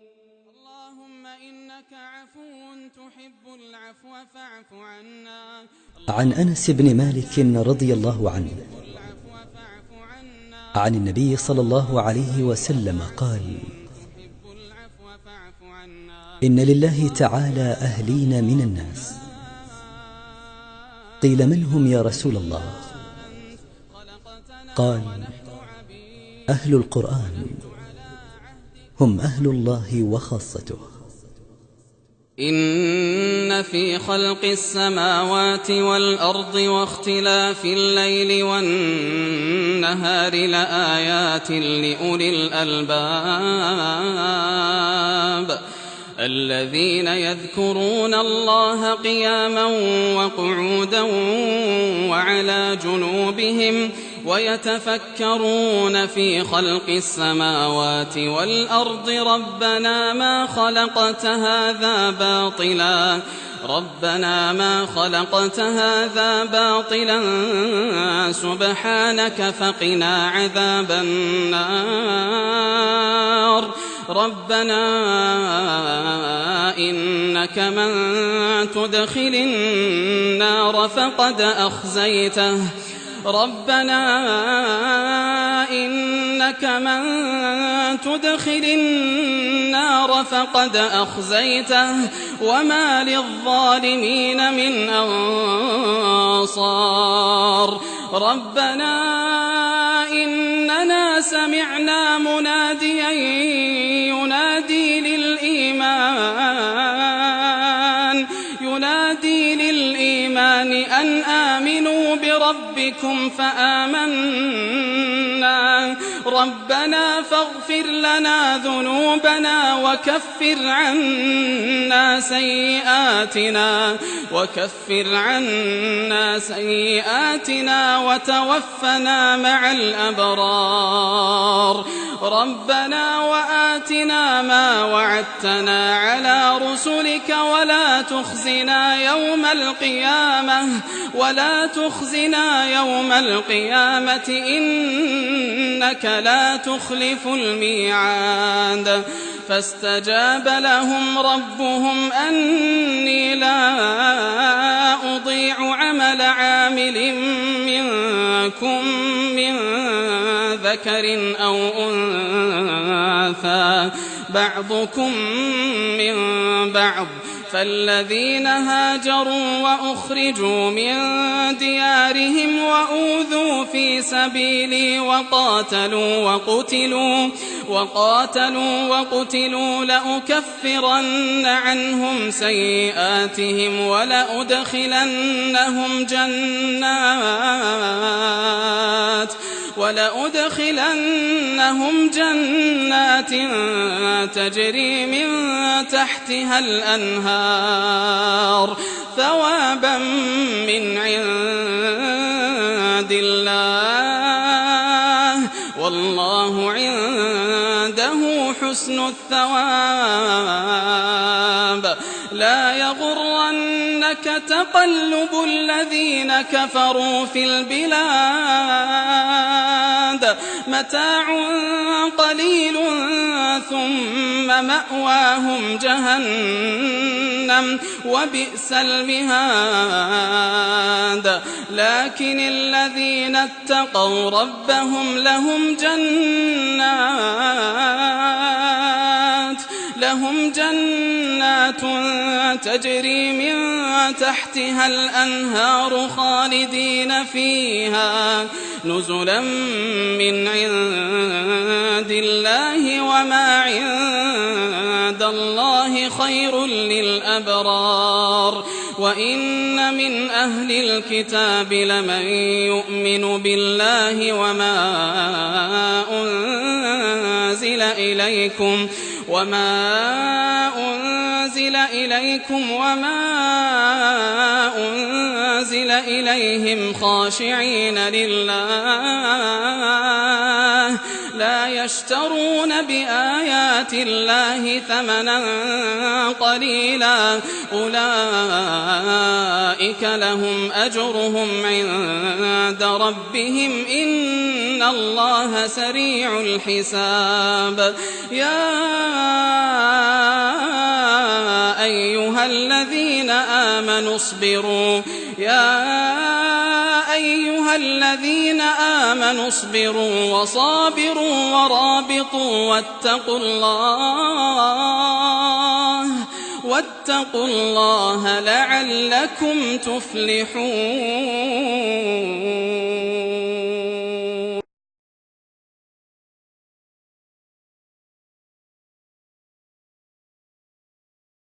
اللهم إنك عفو تحب العفو فاعف عنا. عن أنس بن مالك رضي الله عنه عن النبي صلى الله عليه وسلم قال: إن لله تعالى أهلين من الناس. قيل: من هم يا رسول الله؟ قال: أهل القرآن، هم أهل الله وخاصته. إن في خلق السماوات والأرض واختلاف الليل والنهار لآيات لأولي الألباب الذين يذكرون الله قياما وقعودا وعلى جنوبهم ويتفكرون في خلق السماوات والأرض ربنا ما خلقت هذا باطلا سبحانك فقنا عذاب النار. ربنا إنك من تدخل النار فقد أخزيته وما للظالمين من أنصار. ربنا إننا سمعنا مناديا ينادي للإيمان أن آمنوا بربكم فآمنا. ربنا فاغفر لنا ذنوبنا وكفر عنا سيئاتنا وتوفنا مع الأبرار. ربنا وآتنا ما وعدتنا على رسلك ولا تخزنا يوم القيامة إنك لا تخلف الميعاد. فاستجاب لهم ربهم أني لا أضيع عمل عامل منكم من ذكر أو أنثى بعضكم من بعض. فالذين هاجروا وأخرجوا من ديارهم وأوذوا في سبيلي وقاتلوا وقتلوا لأكفرن عنهم سيئاتهم ولأدخلنهم جنات تجري من تحتها الأنهار ثوابا من عند الله والله عنده حسن الثواب. لا يغرنك تقلب الذين كفروا في البلاد متاع قليل ثم مأواهم جهنم وبئس المهاد. لكن الذين اتقوا ربهم لهم جنات تجري من تحتها الأنهار خالدين فيها نزلا من عند الله وما عند الله خير للأبرار. وإن من أهل الكتاب لمن يؤمن بالله وما أنزل إليكم وما أنزل إليهم خاشعين لله لا يشترون بآيات الله ثمنا قليلا أولئك لهم أجرهم عند ربهم إن إن الله سريع الحساب. يا أيها الذين آمنوا اصبروا وصابروا ورابطوا واتقوا الله لعلكم تفلحون.